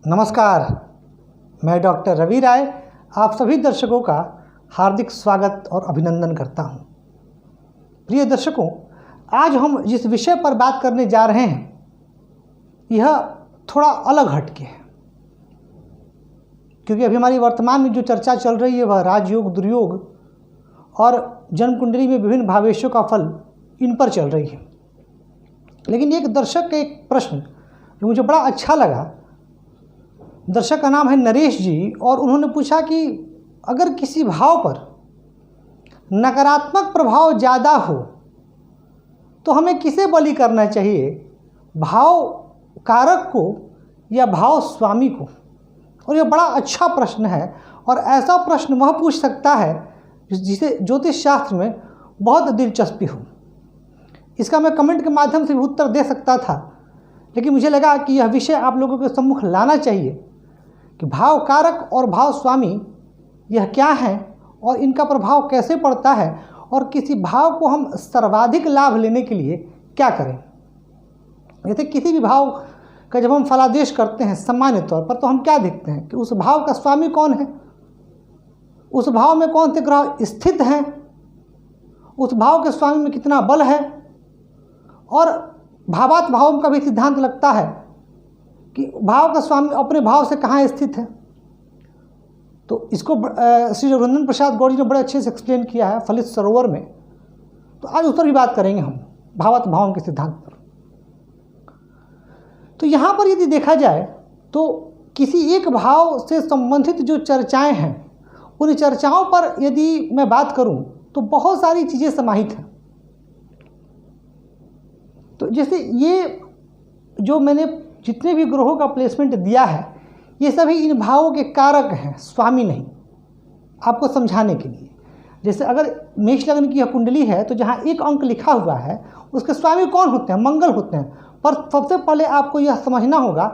नमस्कार, मैं डॉक्टर रवि राय आप सभी दर्शकों का हार्दिक स्वागत और अभिनंदन करता हूं। प्रिय दर्शकों, आज हम जिस विषय पर बात करने जा रहे हैं यह थोड़ा अलग हटके है, क्योंकि अभी हमारी वर्तमान में जो चर्चा चल रही है वह राजयोग, दुर्योग और जन्म कुंडली में विभिन्न भावेशों का फल इन पर चल रही है। लेकिन एक दर्शक का एक प्रश्न जो मुझे बड़ा अच्छा लगा, दर्शक का नाम है नरेश जी, और उन्होंने पूछा कि अगर किसी भाव पर नकारात्मक प्रभाव ज़्यादा हो तो हमें किसे बलि करना चाहिए, भाव कारक को या भाव स्वामी को। और यह बड़ा अच्छा प्रश्न है, और ऐसा प्रश्न वह पूछ सकता है जिसे ज्योतिष शास्त्र में बहुत दिलचस्पी हो। इसका मैं कमेंट के माध्यम से भी उत्तर दे सकता था, लेकिन मुझे लगा कि यह विषय आप लोगों के सम्मुख लाना चाहिए कि भाव कारक और भाव स्वामी यह क्या है और इनका प्रभाव कैसे पड़ता है, और किसी भाव को हम सर्वाधिक लाभ लेने के लिए क्या करें। जैसे किसी भी भाव का जब हम फलादेश करते हैं सामान्य तौर पर, तो हम क्या देखते हैं कि उस भाव का स्वामी कौन है, उस भाव में कौन से ग्रह स्थित हैं, उस भाव के स्वामी में कितना बल है, और भावात भावों का भी सिद्धांत लगता है कि भाव का स्वामी अपने भाव से कहाँ स्थित है। तो इसको श्री रघुनंदन प्रसाद गौड़ जी ने बड़े अच्छे से एक्सप्लेन किया है फलित सरोवर में। तो आज उस पर भी बात करेंगे हम, भावात भावों के सिद्धांत पर। तो यहाँ पर यदि देखा जाए तो किसी एक भाव से संबंधित जो चर्चाएं हैं, उन चर्चाओं पर यदि मैं बात करूं तो बहुत सारी चीज़ें समाहित हैं। तो जैसे ये जो मैंने जितने भी ग्रहों का प्लेसमेंट दिया है, ये सभी इन भावों के कारक हैं, स्वामी नहीं। आपको समझाने के लिए, जैसे अगर मेष लग्न की यह कुंडली है तो जहाँ एक अंक लिखा हुआ है उसके स्वामी कौन होते हैं, मंगल होते हैं। पर सबसे पहले आपको यह समझना होगा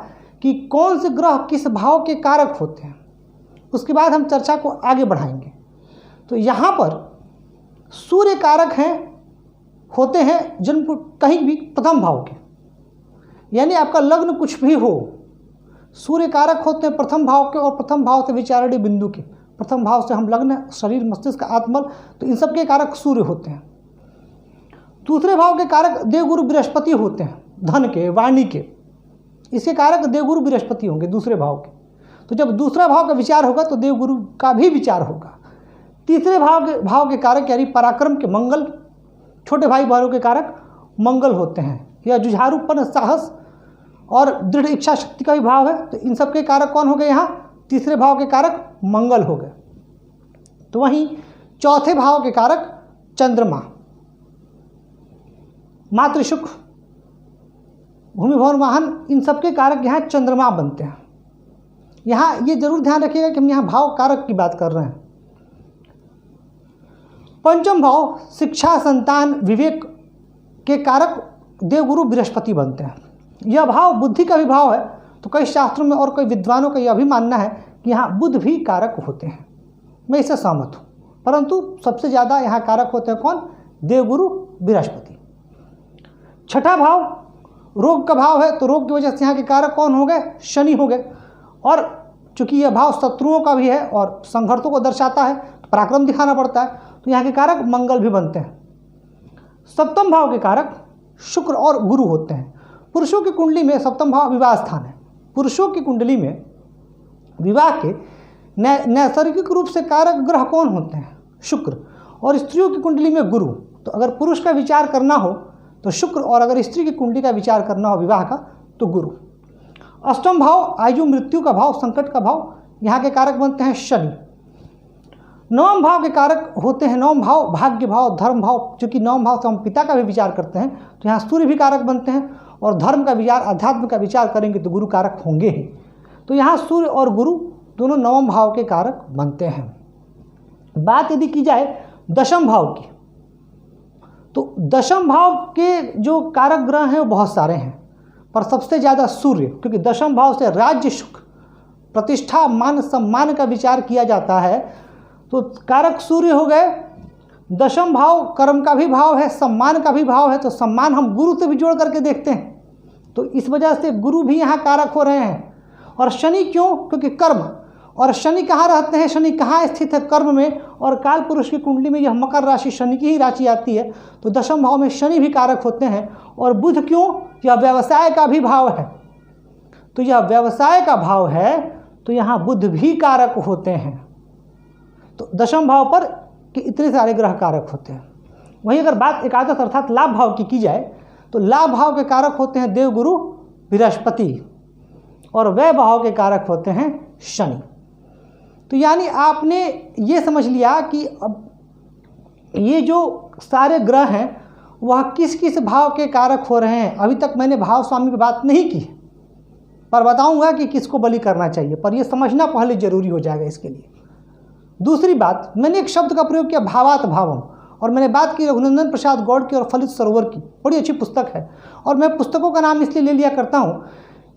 कि कौन से ग्रह किस भाव के कारक होते हैं, उसके बाद हम चर्चा को आगे बढ़ाएंगे। तो यहाँ पर सूर्य कारक हैं, होते हैं जन्म कहीं भी प्रथम भाव के, यानी आपका लग्न कुछ भी हो, सूर्य कारक होते हैं प्रथम भाव के, और प्रथम भाव से विचारणी बिंदु के। प्रथम भाव से हम लग्न, शरीर, मस्तिष्क, आत्मल, तो इन सब के कारक सूर्य होते हैं। दूसरे भाव के कारक देवगुरु बृहस्पति होते हैं, धन के, वाणी के, इसके कारक देवगुरु बृहस्पति होंगे दूसरे भाव के। तो जब दूसरा भाव का विचार होगा तो देवगुरु का भी विचार होगा। तीसरे भाव के कारक यानी पराक्रम के मंगल, छोटे भाई बहनों के कारक मंगल होते हैं, या जुझारूपन, साहस और दृढ़ इच्छा शक्ति का भी भाव है। तो इन सब के कारक कौन हो गए, यहाँ तीसरे भाव के कारक मंगल हो गए। तो वहीं चौथे भाव के कारक चंद्रमा, मातृशुक, भूमि भवन वाहन, इन सब के कारक यहाँ चंद्रमा बनते हैं। यहाँ ये जरूर ध्यान रखिएगा कि हम यहाँ भाव कारक की बात कर रहे हैं। पंचम भाव शिक्षा, संतान, विवेक के कारक देवगुरु बृहस्पति बनते हैं। यह भाव बुद्धि का भी भाव है, तो कई शास्त्रों में और कई विद्वानों का यह भी मानना है कि यहाँ बुध भी कारक होते हैं। मैं इससे सहमत हूँ, परंतु सबसे ज़्यादा यहाँ कारक होते हैं कौन, देवगुरु बृहस्पति। छठा भाव रोग का भाव है, तो रोग की वजह से यहाँ के कारक कौन हो गए, शनि हो गए। और चूंकि यह भाव शत्रुओं का भी है और संघर्षों को दर्शाता है, तो पराक्रम दिखाना पड़ता है, तो यहाँ के कारक मंगल भी बनते हैं। सप्तम भाव के कारक शुक्र और गुरु होते हैं। पुरुषों की कुंडली में सप्तम भाव विवाह स्थान है। पुरुषों की कुंडली में विवाह के नैसर्गिक रूप से कारक ग्रह कौन होते हैं, शुक्र, और स्त्रियों की कुंडली में गुरु। तो अगर पुरुष का विचार करना हो तो शुक्र, और अगर स्त्री की कुंडली का विचार करना हो विवाह का तो गुरु। अष्टम भाव आयु मृत्यु का भाव, संकट का भाव, यहाँ के कारक बनते हैं शनि। नवम भाव के कारक होते हैं, नवम भाव भाग्य भाव, धर्म भाव। चूँकि नवम भाव से हम पिता का भी विचार करते हैं, तो यहाँ सूर्य भी कारक बनते हैं, और धर्म का विचार, अध्यात्म का विचार करेंगे तो गुरु कारक होंगे ही। तो यहाँ सूर्य और गुरु दोनों नवम भाव के कारक बनते हैं। बात यदि की जाए दशम भाव की, तो दशम भाव के जो कारक ग्रह हैं वो बहुत सारे हैं, पर सबसे ज़्यादा सूर्य, क्योंकि दशम भाव से राज्य, सुख, प्रतिष्ठा, मान सम्मान का विचार किया जाता है, तो कारक सूर्य हो गए। दशम भाव कर्म का भी भाव है, सम्मान का भी भाव है, तो सम्मान हम गुरु से भी जोड़ करके देखते हैं, तो इस वजह से गुरु भी यहाँ कारक हो रहे हैं। और शनि क्यों? क्योंकि कर्म, और शनि कहाँ रहते हैं, शनि कहाँ स्थित है? कर्म में। और काल पुरुष की कुंडली में यह मकर राशि शनि की ही राशि आती है, तो दशम भाव में शनि भी कारक होते हैं। और बुध क्यों? यह व्यवसाय का भी भाव है, तो यह व्यवसाय का भाव है, तो यहाँ बुध भी कारक होते हैं। तो दशम भाव पर कि इतने सारे ग्रह कारक होते हैं। वहीं अगर बात एकादश अर्थात लाभ भाव की जाए तो लाभ भाव के कारक होते हैं देवगुरु बृहस्पति, और व्यय भाव के कारक होते हैं शनि। तो यानी आपने ये समझ लिया कि अब ये जो सारे ग्रह हैं वह किस किस भाव के कारक हो रहे हैं। अभी तक मैंने भाव स्वामी की बात नहीं की, पर बताऊंगा कि किसको बलि करना चाहिए, पर यह समझना पहले जरूरी हो जाएगा इसके लिए। दूसरी बात, मैंने एक शब्द का प्रयोग किया भावात भावम, और मैंने बात की रघुनंदन प्रसाद गौड़ की और फलित सरोवर की। बड़ी अच्छी पुस्तक है, और मैं पुस्तकों का नाम इसलिए ले लिया करता हूँ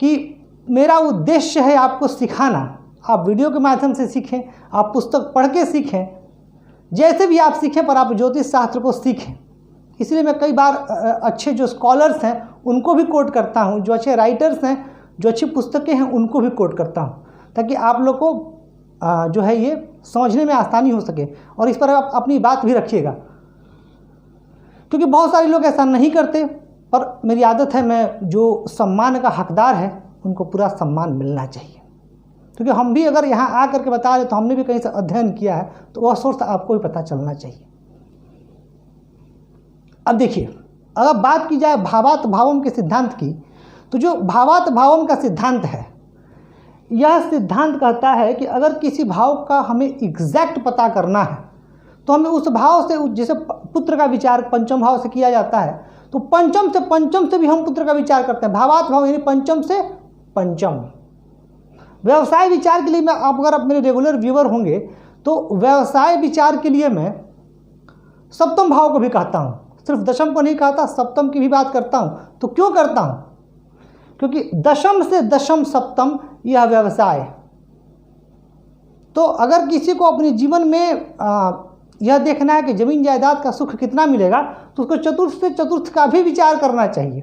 कि मेरा उद्देश्य है आपको सिखाना। आप वीडियो के माध्यम से सीखें, आप पुस्तक पढ़ के सीखें, जैसे भी आप सीखें, पर आप ज्योतिष शास्त्र को सीखें। इसलिए मैं कई बार अच्छे जो स्कॉलर्स हैं उनको भी कोट करता हूँ, जो अच्छे राइटर्स हैं, जो अच्छी पुस्तकें हैं उनको भी कोट करता हूँ, ताकि आप लोग को जो है ये समझने में आसानी हो सके। और इस पर आप अपनी बात भी रखिएगा, क्योंकि बहुत सारे लोग ऐसा नहीं करते, पर मेरी आदत है, मैं जो सम्मान का हकदार है उनको पूरा सम्मान मिलना चाहिए। क्योंकि हम भी अगर यहाँ आ करके बता रहे तो हमने भी कहीं से अध्ययन किया है, तो वह सोर्स आपको भी पता चलना चाहिए। अब देखिए, अगर बात की जाए भावात भावम के सिद्धांत की, तो जो भावात भावम का सिद्धांत है, यह सिद्धांत कहता है कि अगर किसी भाव का हमें एग्जैक्ट पता करना है तो हमें उस भाव से, जैसे पुत्र का विचार पंचम भाव से किया जाता है, तो पंचम से भी हम पुत्र का विचार करते हैं। भावात भाव यानी पंचम से पंचम। व्यवसाय विचार के लिए मैं, आप अगर आप मेरे रेगुलर व्यूअर होंगे तो व्यवसाय विचार के लिए मैं सप्तम भाव को भी कहता हूँ, सिर्फ दशम को नहीं कहता, सप्तम की भी बात करता हूँ। तो क्यों करता हूँ? क्योंकि दशम से दशम सप्तम यह व्यवसाय। तो अगर किसी को अपने जीवन में यह देखना है कि जमीन जायदाद का सुख कितना मिलेगा, तो उसको चतुर्थ से चतुर्थ का भी विचार करना चाहिए।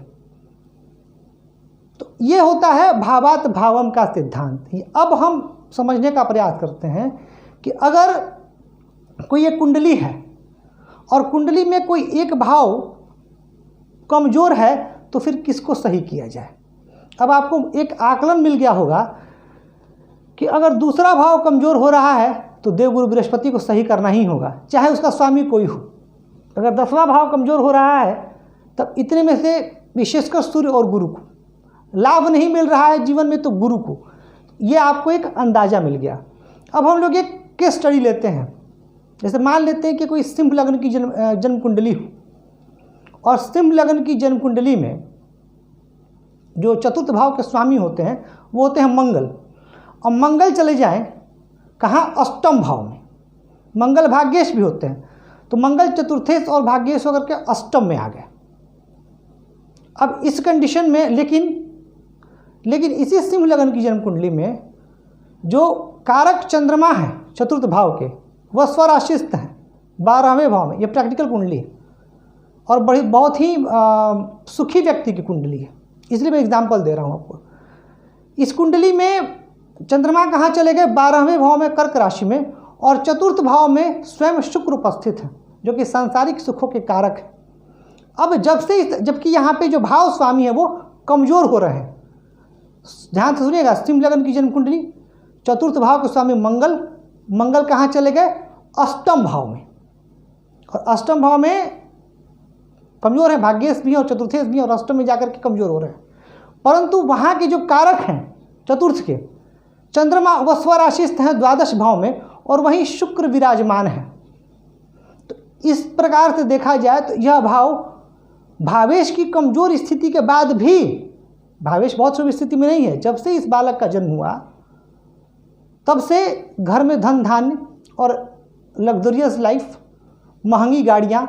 तो ये होता है भावात भावम का सिद्धांत। अब हम समझने का प्रयास करते हैं कि अगर कोई एक कुंडली है और कुंडली में कोई एक भाव कमज़ोर है, तो फिर किसको सही किया जाए। अब आपको एक आकलन मिल गया होगा कि अगर दूसरा भाव कमज़ोर हो रहा है तो देवगुरु बृहस्पति को सही करना ही होगा, चाहे उसका स्वामी कोई हो। अगर 10वां भाव कमज़ोर हो रहा है, तब इतने में से विशेषकर सूर्य और गुरु को लाभ नहीं मिल रहा है जीवन में, तो गुरु को, ये आपको एक अंदाज़ा मिल गया। अब हम लोग एक केस स्टडी लेते हैं। जैसे मान लेते हैं कि कोई सिंह लग्न की जन्म कुंडली हो, और सिंह लग्न की जन्म कुंडली में जो चतुर्थ भाव के स्वामी होते हैं वो होते हैं मंगल। और मंगल चले जाएं कहाँ? अष्टम भाव में। मंगल भाग्येश भी होते हैं, तो मंगल चतुर्थेश और भाग्येश होकर के अष्टम में आ गए। अब इस कंडीशन में लेकिन इसी सिंह लगन की जन्म कुंडली में जो कारक चंद्रमा है चतुर्थ भाव के, वह स्वराशिस्थ हैं 12वें भाव में। ये प्रैक्टिकल कुंडली है और बहुत ही सुखी व्यक्ति की कुंडली है, इसलिए मैं एग्जाम्पल दे रहा हूँ आपको। इस कुंडली में चंद्रमा कहाँ चले गए? 12वें भाव में कर्क राशि में, और चतुर्थ भाव में स्वयं शुक्र उपस्थित है, जो कि सांसारिक सुखों के कारक है। अब जबकि यहाँ पे जो भाव स्वामी है वो कमज़ोर हो रहे हैं। ध्यान से सुनिएगा, सिंह लगन की जन्म कुंडली, चतुर्थ भाव के स्वामी मंगल कहाँ चले गए? अष्टम भाव में। और अष्टम भाव में कमज़ोर है, भाग्येश भी है और चतुर्थेश भी है, और अष्टम में जाकर के कमज़ोर हो रहे हैं। परंतु वहाँ के जो कारक हैं चतुर्थ के, चंद्रमा व स्वराशिस्थ हैं 12 भाव में, और वहीं शुक्र विराजमान है। तो इस प्रकार से देखा जाए तो यह भाव भावेश की कमज़ोर स्थिति के बाद भी, भावेश बहुत शुभ स्थिति में नहीं है, जब से इस बालक का जन्म हुआ तब से घर में धन धान्य और लग्जरियस लाइफ, महंगी गाड़ियाँ,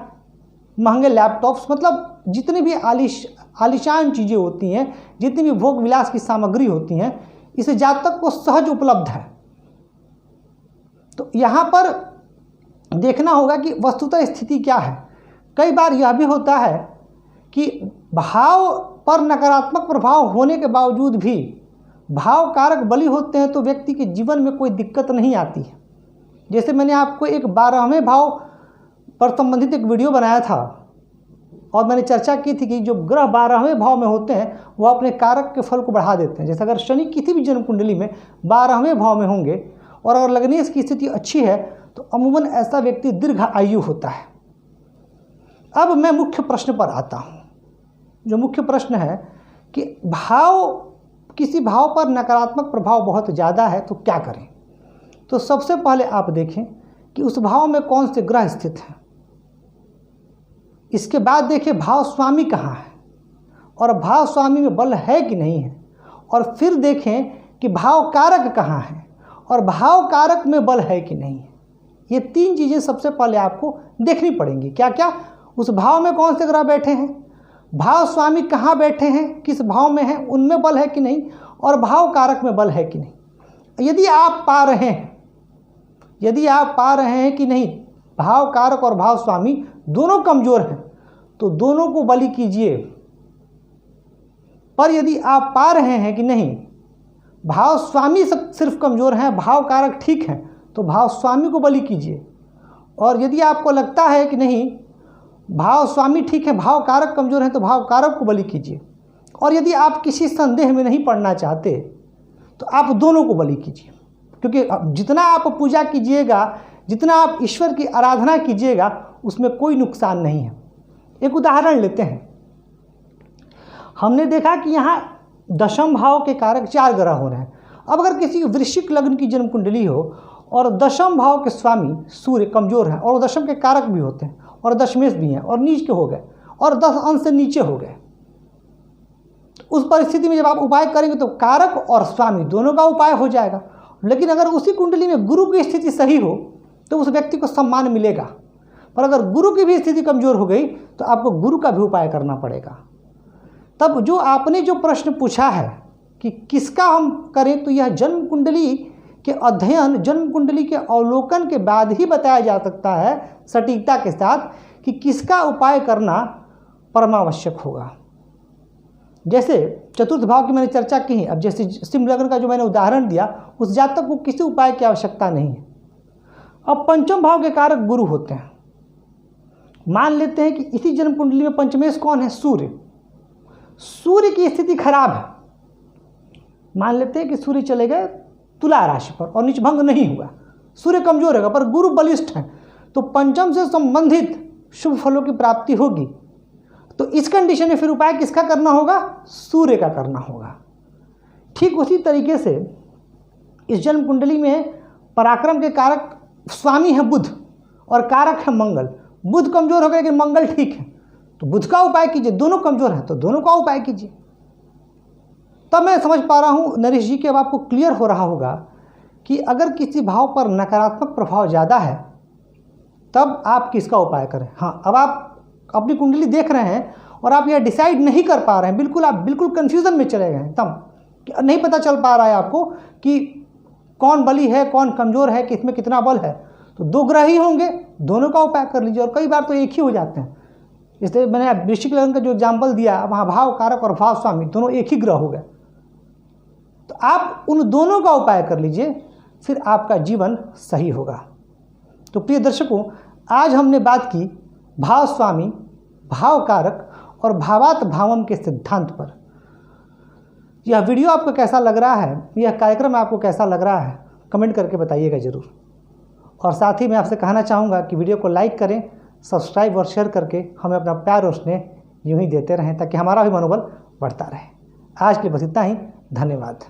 महंगे लैपटॉप्स, मतलब जितनी भी आलिशान चीज़ें होती हैं, जितनी भी भोग विलास की सामग्री होती हैं, इसे जातक को सहज उपलब्ध है। तो यहाँ पर देखना होगा कि वस्तुतः स्थिति क्या है। कई बार यह भी होता है कि भाव पर नकारात्मक प्रभाव होने के बावजूद भी भाव कारक बली होते हैं तो व्यक्ति के जीवन में कोई दिक्कत नहीं आती है। जैसे मैंने आपको एक 12वें भाव पर संबंधित एक वीडियो बनाया था और मैंने चर्चा की थी कि जो ग्रह 12वें भाव में होते हैं वो अपने कारक के फल को बढ़ा देते हैं। जैसे अगर शनि किसी भी जन्म कुंडली में 12वें भाव में होंगे और अगर लग्नेश की स्थिति अच्छी है तो अमूमन ऐसा व्यक्ति दीर्घ आयु होता है। अब मैं मुख्य प्रश्न पर आता हूँ। जो मुख्य प्रश्न है कि किसी भाव पर नकारात्मक प्रभाव बहुत ज़्यादा है तो क्या करें। तो सबसे पहले आप देखें कि उस भाव में कौन से ग्रह स्थित हैं। इसके बाद देखें भाव स्वामी कहाँ है और भाव स्वामी में बल है कि नहीं है, और फिर देखें कि भाव कारक कहाँ है और भाव कारक में बल है कि नहीं है। ये 3 चीज़ें सबसे पहले आपको देखनी पड़ेंगी। क्या क्या? उस भाव में कौन से ग्रह बैठे हैं, भाव स्वामी कहाँ बैठे हैं, किस भाव में हैं, उनमें बल है कि नहीं, और भाव कारक में बल है कि नहीं। यदि आप पा रहे हैं कि नहीं भाव कारक और भाव स्वामी दोनों कमज़ोर हैं तो दोनों को बलि कीजिए। पर यदि आप पा रहे हैं कि नहीं भाव स्वामी सिर्फ कमज़ोर हैं, भाव कारक ठीक हैं, तो भाव स्वामी को बलि कीजिए। और यदि आपको लगता है कि नहीं भाव स्वामी ठीक है, भाव कारक कमज़ोर हैं, तो भाव कारक को बलि कीजिए। और यदि आप किसी संदेह में नहीं पड़ना चाहते तो आप दोनों को बलि कीजिए, क्योंकि जितना आप पूजा कीजिएगा, जितना आप ईश्वर की आराधना कीजिएगा, उसमें कोई नुकसान नहीं है। एक उदाहरण लेते हैं। हमने देखा कि यहाँ 10वें भाव के कारक 4 ग्रह हो रहे हैं। अब अगर किसी वृश्चिक लग्न की जन्म कुंडली हो और 10वें भाव के स्वामी सूर्य कमज़ोर हैं और 10वें के कारक भी होते हैं और दशमेश भी हैं और नीच के हो गए और 10 अंश से नीचे हो गए, उस परिस्थिति में जब आप उपाय करेंगे तो कारक और स्वामी दोनों का उपाय हो जाएगा। लेकिन अगर उसी कुंडली में गुरु की स्थिति सही हो तो उस व्यक्ति को सम्मान मिलेगा, पर अगर गुरु की भी स्थिति कमज़ोर हो गई तो आपको गुरु का भी उपाय करना पड़ेगा। तब जो आपने जो प्रश्न पूछा है कि किसका हम करें, तो यह जन्म कुंडली के अध्ययन, जन्म कुंडली के अवलोकन के बाद ही बताया जा सकता है सटीकता के साथ कि किसका उपाय करना परमावश्यक होगा। जैसे चतुर्थ भाव की मैंने चर्चा की है। अब जैसे सिंह लग्न का जो मैंने उदाहरण दिया, उस जातक को किसी उपाय की आवश्यकता नहीं है। अब 5वें भाव के कारक गुरु होते हैं। मान लेते हैं कि इसी जन्म कुंडली में पंचमेश कौन है? सूर्य। सूर्य की स्थिति खराब है। मान लेते हैं कि सूर्य चले गए तुला राशि पर और नीचभंग नहीं हुआ, सूर्य कमजोर होगा पर गुरु बलिष्ठ है, तो पंचम से संबंधित शुभ फलों की प्राप्ति होगी। तो इस कंडीशन में फिर उपाय किसका करना होगा? सूर्य का करना होगा। ठीक उसी तरीके से इस जन्म कुंडली में पराक्रम के कारक स्वामी है बुध और कारक है मंगल। बुध कमजोर हो गए लेकिन मंगल ठीक है, तो बुध का उपाय कीजिए। दोनों कमजोर हैं तो दोनों का उपाय कीजिए। तब मैं समझ पा रहा हूँ नरेश जी कि अब आपको क्लियर हो रहा होगा कि अगर किसी भाव पर नकारात्मक प्रभाव ज़्यादा है तब आप किसका उपाय करें। हाँ, अब आप अपनी कुंडली देख रहे हैं और आप यह डिसाइड नहीं कर पा रहे हैं, आप बिल्कुल कन्फ्यूज़न में चले गए हैं। तब नहीं पता चल पा रहा है आपको कि कौन बली है, कौन कमज़ोर है, किसमें कितना बल है, तो 2 ग्रह ही होंगे, दोनों का उपाय कर लीजिए। और कई बार तो एक ही हो जाते हैं। इसलिए मैंने वृश्चिक लग्न का जो एग्जाम्पल दिया, वहाँ भाव कारक और भाव स्वामी दोनों एक ही ग्रह हो गए, तो आप उन दोनों का उपाय कर लीजिए, फिर आपका जीवन सही होगा। तो प्रिय दर्शकों, आज हमने बात की भाव स्वामी, भाव कारक और भावात भावम के सिद्धांत पर। यह वीडियो आपको कैसा लग रहा है, यह कार्यक्रम आपको कैसा लग रहा है, कमेंट करके बताइएगा ज़रूर। और साथ ही मैं आपसे कहना चाहूँगा कि वीडियो को लाइक करें, सब्सक्राइब और शेयर करके हमें अपना प्यार और स्नेह यूँ ही देते रहें ताकि हमारा भी मनोबल बढ़ता रहे। आज के लिए बस इतना ही। धन्यवाद।